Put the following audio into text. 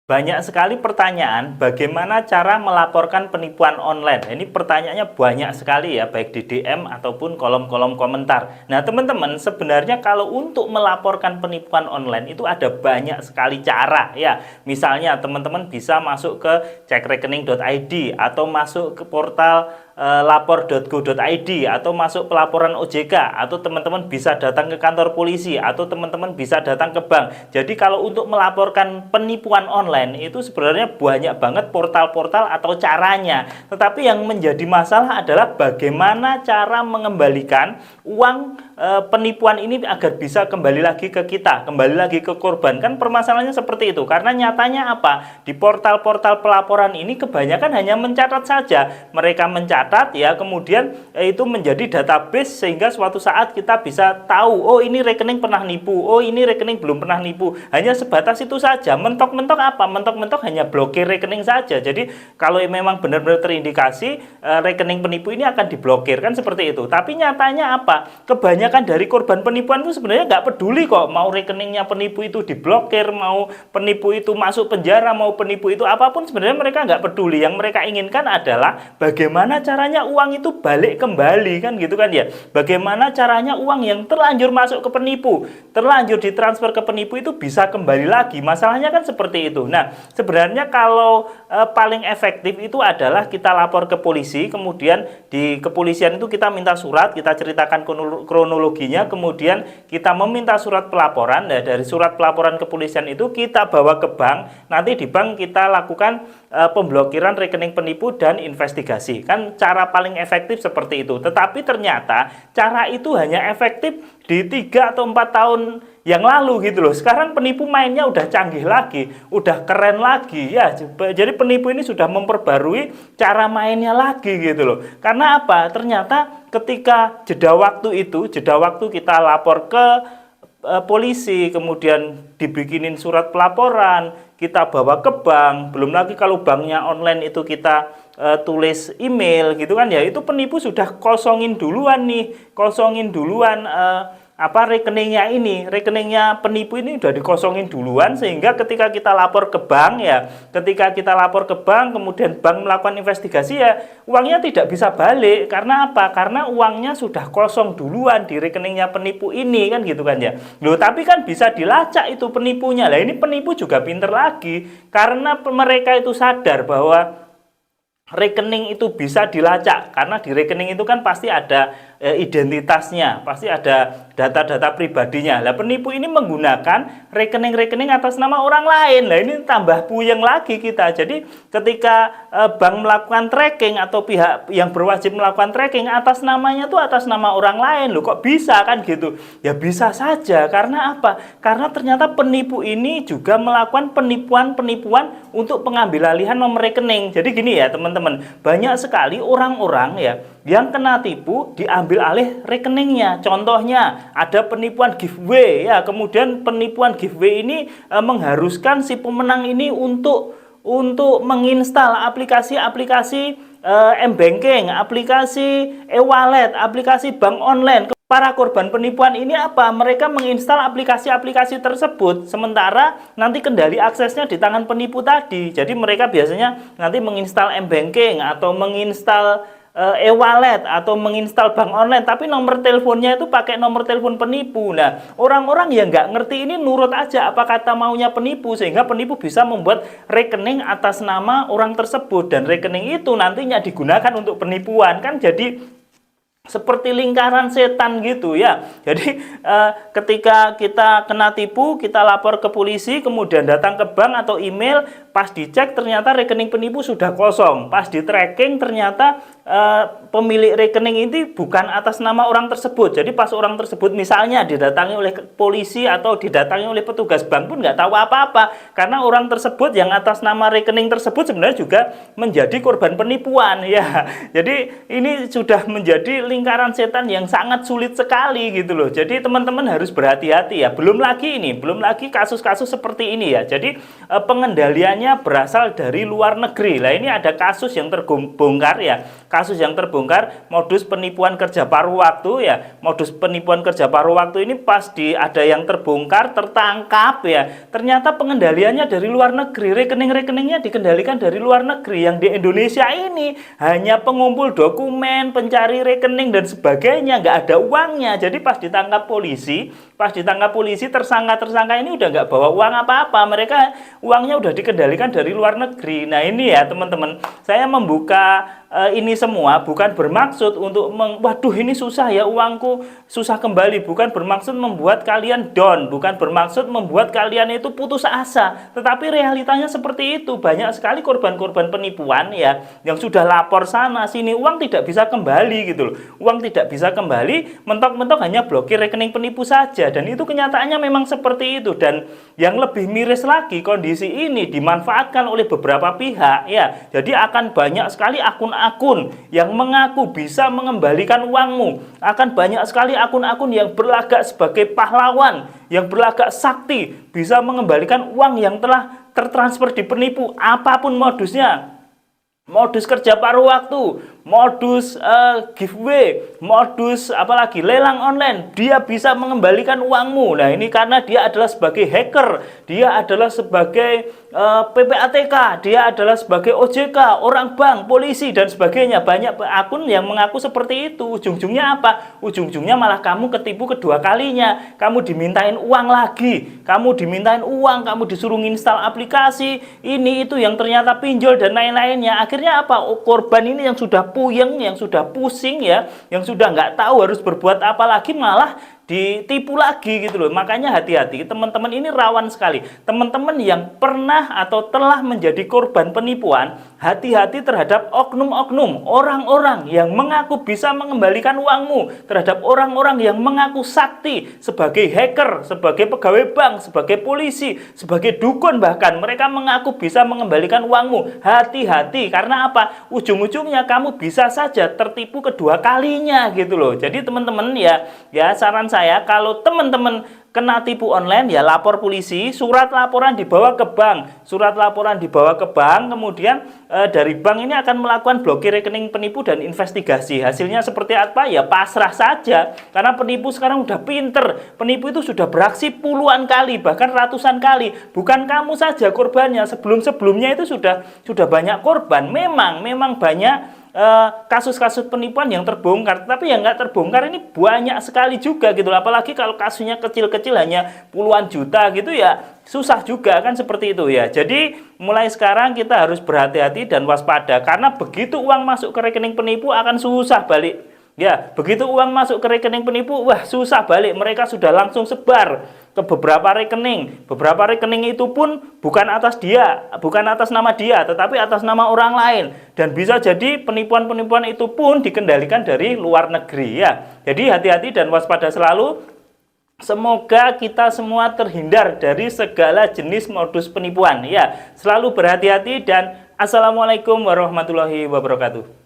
Banyak sekali pertanyaan bagaimana cara melaporkan penipuan online. Ini pertanyaannya banyak sekali ya, baik di DM ataupun kolom-kolom komentar. Nah, teman-teman, sebenarnya kalau untuk melaporkan penipuan online itu ada banyak sekali cara ya. Misalnya teman-teman bisa masuk ke cekrekening.id atau masuk ke portal lapor.go.id atau masuk pelaporan OJK, atau teman-teman bisa datang ke kantor polisi, atau teman-teman bisa datang ke bank. Jadi kalau untuk melaporkan penipuan online itu sebenarnya banyak banget portal-portal atau caranya. Tetapi yang menjadi masalah adalah bagaimana cara mengembalikan uang penipuan ini agar bisa kembali lagi ke kita, kembali lagi ke korban. Kan permasalahannya seperti itu. Karena nyatanya apa? Di portal-portal pelaporan ini kebanyakan hanya mencatat saja. Mereka mencatat ya, kemudian itu menjadi database sehingga suatu saat kita bisa tahu, oh ini rekening pernah nipu, oh ini rekening belum pernah nipu. Hanya sebatas itu saja. Mentok-mentok apa? Mentok-mentok hanya blokir rekening saja. Jadi kalau memang benar-benar terindikasi rekening penipu ini akan diblokir, kan seperti itu. Tapi nyatanya apa? Kebanyakan dari korban penipuan itu sebenarnya nggak peduli kok, mau rekeningnya penipu itu diblokir, mau penipu itu masuk penjara, mau penipu itu apapun, sebenarnya mereka nggak peduli. Yang mereka inginkan adalah bagaimana caranya uang itu balik kembali, kan gitu kan ya. Bagaimana caranya uang yang terlanjur masuk ke penipu, terlanjur ditransfer ke penipu itu bisa kembali lagi. Masalahnya kan seperti itu. Nah, sebenarnya kalau paling efektif itu adalah kita lapor ke polisi, kemudian di kepolisian itu kita minta surat, kita ceritakan kronologinya, kemudian kita meminta surat pelaporan. Nah, dari surat pelaporan kepolisian itu kita bawa ke bank, nanti di bank kita lakukan pemblokiran rekening penipu dan investigasi. Kan cara paling efektif seperti itu. Tetapi ternyata cara itu hanya efektif di 3 atau 4 tahun yang lalu gitu loh. Sekarang penipu mainnya udah canggih lagi, udah keren lagi ya. Jadi penipu ini sudah memperbarui cara mainnya lagi gitu loh. Karena apa? Ternyata ketika jeda waktu itu, jeda waktu kita lapor ke polisi, kemudian dibikinin surat pelaporan, kita bawa ke bank, belum lagi kalau banknya online itu kita tulis email gitu kan ya, itu penipu sudah kosongin duluan nih, kosongin duluan rekeningnya ini, rekeningnya penipu ini udah dikosongin duluan, sehingga ketika kita lapor ke bank ya, ketika kita lapor ke bank kemudian bank melakukan investigasi ya, uangnya tidak bisa balik. Karena apa? Karena uangnya sudah kosong duluan di rekeningnya penipu ini, kan gitu kan ya. Loh, tapi kan bisa dilacak itu penipunya. Lah ini penipu juga pinter lagi, karena mereka itu sadar bahwa rekening itu bisa dilacak, karena di rekening itu kan pasti ada identitasnya, pasti ada data-data pribadinya. Lah penipu ini menggunakan rekening-rekening atas nama orang lain. Lah ini tambah puyeng lagi kita. Jadi ketika bank melakukan tracking atau pihak yang berwajib melakukan tracking, atas namanya tuh atas nama orang lain. Loh kok bisa kan gitu? Ya bisa saja, karena apa? Karena ternyata penipu ini juga melakukan penipuan-penipuan untuk pengambil alihan nomor rekening. Jadi gini ya teman-teman, banyak sekali orang-orang ya yang kena tipu diambil alih rekeningnya. Contohnya ada penipuan giveaway ya, kemudian penipuan giveaway ini mengharuskan si pemenang ini untuk menginstal aplikasi-aplikasi m-banking, aplikasi e-wallet, aplikasi bank online. Para korban penipuan ini apa? Mereka menginstal aplikasi-aplikasi tersebut, sementara nanti kendali aksesnya di tangan penipu tadi. Jadi mereka biasanya nanti menginstal m-banking atau menginstal e-wallet atau menginstal bank online, tapi nomor teleponnya itu pakai nomor telepon penipu. Nah, orang-orang yang nggak ngerti ini nurut aja apa kata maunya penipu, sehingga penipu bisa membuat rekening atas nama orang tersebut, dan rekening itu nantinya digunakan untuk penipuan. Kan jadi seperti lingkaran setan gitu ya. Jadi ketika kita kena tipu, kita lapor ke polisi, kemudian datang ke bank atau email, pas dicek ternyata rekening penipu sudah kosong. Pas di tracking ternyata pemilik rekening ini bukan atas nama orang tersebut. Jadi pas orang tersebut misalnya didatangi oleh polisi atau didatangi oleh petugas bank pun nggak tahu apa-apa, karena orang tersebut yang atas nama rekening tersebut sebenarnya juga menjadi korban penipuan ya. Jadi ini sudah menjadi lingkaran setan yang sangat sulit sekali gitu loh. Jadi teman-teman harus berhati-hati ya. Belum lagi kasus-kasus seperti ini ya. Jadi pengendaliannya sebenarnya berasal dari luar negeri. Lah ini ada kasus yang terbongkar ya. Kasus yang terbongkar modus penipuan kerja paruh waktu ya. Modus penipuan kerja paruh waktu ini ada yang terbongkar, tertangkap ya. Ternyata pengendaliannya dari luar negeri. Rekening-rekeningnya dikendalikan dari luar negeri. Yang di Indonesia ini hanya pengumpul dokumen, pencari rekening dan sebagainya, nggak ada uangnya. Jadi pas ditangkap polisi tersangka ini udah nggak bawa uang apa-apa, mereka uangnya udah dikendalikan dari luar negeri. Nah ini ya teman-teman, saya membuka ini semua bukan bermaksud untuk waduh ini susah ya, uangku susah kembali, bukan bermaksud membuat kalian down, bukan bermaksud membuat kalian itu putus asa, tetapi realitanya seperti itu. Banyak sekali korban-korban penipuan ya yang sudah lapor sana sini, uang tidak bisa kembali gitu loh. Uang tidak bisa kembali, mentok-mentok hanya blokir rekening penipu saja, dan itu kenyataannya memang seperti itu. Dan yang lebih miris lagi, kondisi ini dimanfaatkan oleh beberapa pihak ya. Jadi akan banyak sekali akun-akun yang mengaku bisa mengembalikan uangmu. Akan banyak sekali akun-akun yang berlagak sebagai pahlawan, yang berlagak sakti, bisa mengembalikan uang yang telah tertransfer di penipu, apapun modusnya. Modus kerja paruh waktu, modus giveaway, modus apalagi lelang online, dia bisa mengembalikan uangmu. Nah ini karena dia adalah sebagai hacker, dia adalah sebagai PPATK, dia adalah sebagai OJK, orang bank, polisi dan sebagainya. Banyak akun yang mengaku seperti itu. Ujung-ujungnya apa? Ujung-ujungnya malah kamu ketipu kedua kalinya. Kamu dimintain uang lagi, kamu dimintain uang, kamu disuruh install aplikasi ini itu yang ternyata pinjol dan lain-lainnya. Akhirnya apa? Korban ini yang sudah puyeng, yang sudah pusing ya, yang sudah nggak tahu harus berbuat apa lagi, malah ditipu lagi gitu loh. Makanya hati-hati, teman-teman ini rawan sekali. Teman-teman yang pernah atau telah menjadi korban penipuan, hati-hati terhadap oknum-oknum, orang-orang yang mengaku bisa mengembalikan uangmu, terhadap orang-orang yang mengaku sakti sebagai hacker, sebagai pegawai bank, sebagai polisi, sebagai dukun, bahkan mereka mengaku bisa mengembalikan uangmu. Hati-hati, karena apa? Ujung-ujungnya kamu bisa saja tertipu kedua kalinya gitu loh. Jadi teman-teman ya saran saya, kalau teman-teman kena tipu online ya lapor polisi, surat laporan dibawa ke bank, kemudian dari bank ini akan melakukan blokir rekening penipu dan investigasi. Hasilnya seperti apa ya pasrah saja, karena penipu sekarang udah pinter. Penipu itu sudah beraksi puluhan kali, bahkan ratusan kali. Bukan kamu saja korbannya, sebelum-sebelumnya itu sudah banyak korban. Memang banyak kasus-kasus penipuan yang terbongkar, tapi yang nggak terbongkar ini banyak sekali juga gitu. Apalagi kalau kasusnya kecil-kecil hanya puluhan juta gitu ya, susah juga kan seperti itu ya. Jadi mulai sekarang kita harus berhati-hati dan waspada, karena begitu uang masuk ke rekening penipu akan susah balik. Ya, begitu uang masuk ke rekening penipu, wah susah balik. Mereka sudah langsung sebar ke beberapa rekening. Beberapa rekening itu pun bukan atas nama dia, tetapi atas nama orang lain. Dan bisa jadi penipuan-penipuan itu pun dikendalikan dari luar negeri ya. Jadi hati-hati dan waspada selalu. Semoga kita semua terhindar dari segala jenis modus penipuan ya. Selalu berhati-hati dan assalamualaikum warahmatullahi wabarakatuh.